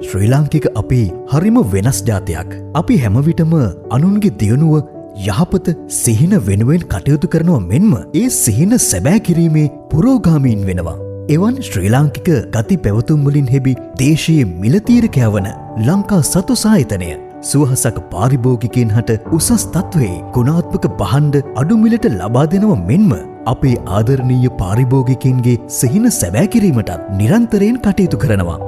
ශ්‍රී ලාංකික අපි හරිම වෙනස් ජාතියක්. අපි හැමවිටම අනුන්ගේ දියුණුව යහපත සිහින වෙනුවෙන් කටයුතු කරනවා මෙන්ම ඒ සිහින සැබෑ කිරීමේ පුරෝගාමීන් වෙනවා. එවන් ශ්‍රී ලාංකික ගති පැවතුම් වලින් හෙබි දේශීය මිලතීරකයා වන ලංකා සතු සායතනය සුවහසක පාරිභෝගිකයන් හට උසස් තත්වයේ ගුණාත්මක බහන්ඩ අඩු මිලට ලබා දෙනවා මෙන්ම අපේ ආදරණීය පාරිභෝගිකයන්ගේ සිහින සැබෑ කිරීමටත් නිරන්තරයෙන් කටයුතු කරනවා.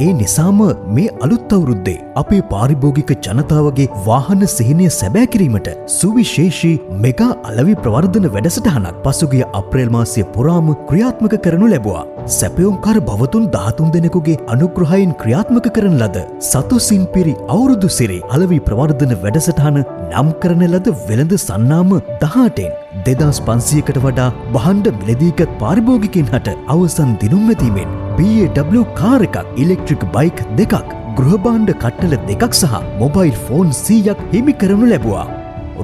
ඒ නිසාම මේ අලුත් අවුරුද්දේ අපේ පාරිභෝගික ජනතාවගේ වාහන සිහිනය සැබෑ කිරීමට සුවිශේෂී මෙගා අලවි ප්‍රවර්ධන වැඩසටහනක් පසුගිය අප්‍රේල් මාසය පුරාම ක්‍රියාත්මක කරනු ලැබුවා. සැපයුම්කර භවතුන් 13 දෙනෙකුගේ අනුග්‍රහයෙන් ක්‍රියාත්මක කරන ලද සතුසින් පිරි අවුරුදු සිරි අලවි ප්‍රවර්ධන වැඩසටහන නම් කරන ලද වෙළඳ සන්නාම 18න් 2500කට වඩා බහන්ඩ මිලදීගත් පාරිභෝගිකයන් හට අවසන් දිනුම් වැදීමෙන් BMW කාර් එකක්, ඉලෙක්ට්‍රික් බයික් දෙකක්, ගෘහභාණ්ඩ කට්ටල දෙකක් සහ මොබයිල් ෆෝන් 100ක් හිමි කරනු ලැබුවා.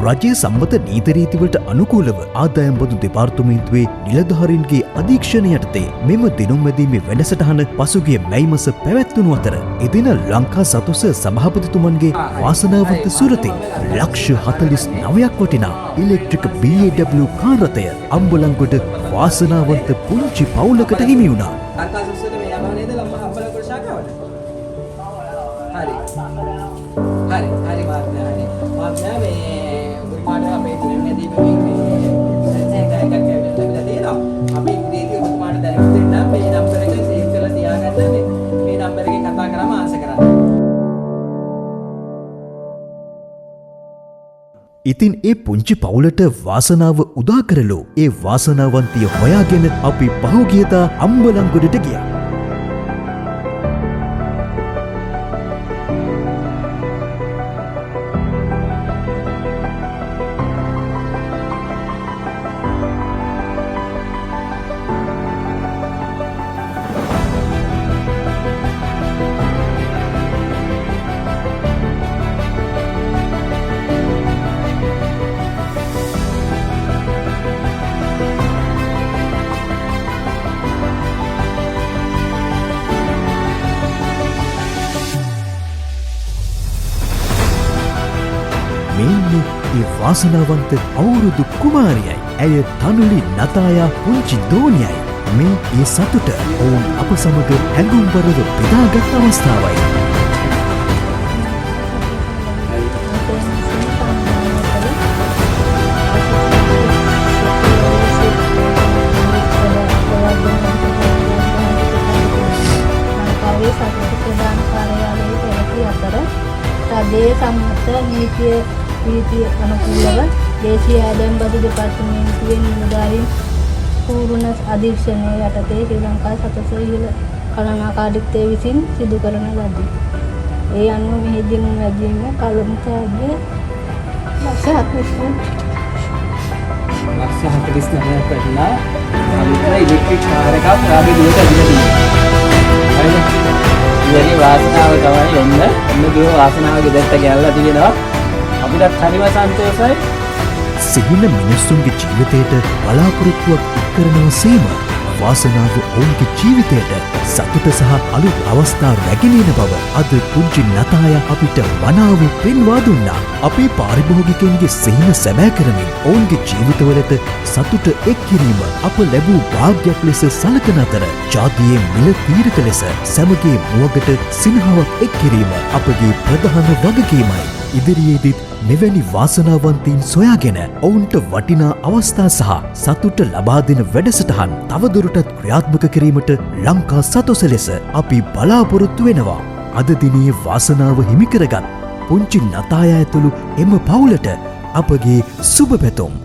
රජයේ සම්මත නීතිරීතිවලට අනුකූලව ආදායම් බදු දෙපාර්තමේන්තුවේ නිලධාරීන්ගේ අධීක්ෂණය යටතේ මෙම දිනුම් වැදීමේ වැඩසටහන පසුගිය මැයි මාස පැවැත්වුණු අතර එදින ලංකා සතුස සභාපතිතුමන්ගේ වාසනාවන්ත සුරතින් ලක්ෂ 49ක් වටිනා ඉලෙක්ට්‍රික් BMW කාර් රථය අම්බලන්ගොඩ වාසනාවන්ත පුංචි පවුලකට හිමි වුණා. ලංකා සුසුද මේ යනවා නේද අම්බලන්ගොඩ ශාඛාවට? හරි මාත්මයා හරි. මාත්මයා මේ උපාඩ අපේ දිනෙදී මේ සෙන්සර් එකක් ලැබිලා තියෙනවා. අපි ඉංග්‍රීසි උපාඩ දැනුම් දෙන්න මේ නම්බර එක සේව් කරලා තියාගන්න මේ නම්බර එකෙන් කතා කරාම ආන්සර් කරන්න. ඉතින් ඒ පුංචි පවුලට වාසනාව උදා කරලෝ ඒ වාසනාවන්තිය හොයාගෙන අපි පහුගියදා අම්බලන්ගොඩට ගියා. මෙන්නේ ඒ වාසනාවන්ත අවුරුදු කුමාරියයි. ඇය තනුලි නතායා පුංචි දෝනියයි. මේ ඒ සතුට ඔවුන් අප සමග හැඟුම්බරව බෙදාගත් අවස්ථාවයි. රජයේ සම්මත නීතිය අනුකූලව දේශීය ආදායම් බදු දෙපාර්තමේන්තුවේ නිලධාරීන් පූර්ණ අධීක්ෂණය යටතේ ශ්‍රී ලංකා සතස ඉහළ කළමනාකාරීත්වය විසින් සිදු කරන ලදී. ඒ අනුව මෙහි දිනුම් වැදීම කලමු තෑග්ග ලක්ෂ 49ක් වටිනා අලුත් ඉලෙක්ට්‍රික් කාර් එකක් ආගේ දුරට ඇවිල්ලා තියෙනවා. හරිද? ඉතින් වාසනාව තමයි ඔන්න දුව වාසනාව ගෙදරට ගෑල්ලා තියෙනවා. අපිට හරිම සන්තෝෂයි. සිහින මිනිස්සුන්ගේ ජීවිතයට බලාපොරොත්තුවක් ඉක්කරනවා සේම වාසනාව ඔවුන්ගේ ජීවිතයට සතුට සහ අලුත් අවස්ථා රැගෙනින බව අද පුංචි නතාය අපිට මනාව පෙන්වා දුන්නා. අපේ පාරිභෝගිකයන්ගේ සිහින සැබෑ කරමින් ඔවුන්ගේ ජීවිතවලට සතුට එක් කිරීම අප ලැබූ භාග්‍යයක් ලෙස සලකන අතර ජාතියේ මිල තීරක ලෙස සැමගේ මුවගට සිනහාවක් එක් කිරීම අපගේ ප්‍රධාන වගකීමයි. ඉදිරියේදීත් මෙවැනි වාසනාවන්තීන් සොයාගෙන ඔවුන්ට වටිනා අවස්ථා සහ සතුට ලබා දෙන වැඩසටහන් තවදුරටත් ක්‍රියාත්මක කිරීමට ලංකා සතොස ලෙස අපි බලාපොරොත්තු වෙනවා. අද දිනේ වාසනාව හිමි කරගත් පුංචි නතාය ඇතුළු එම පවුලට අපගේ සුබ පැතුම්.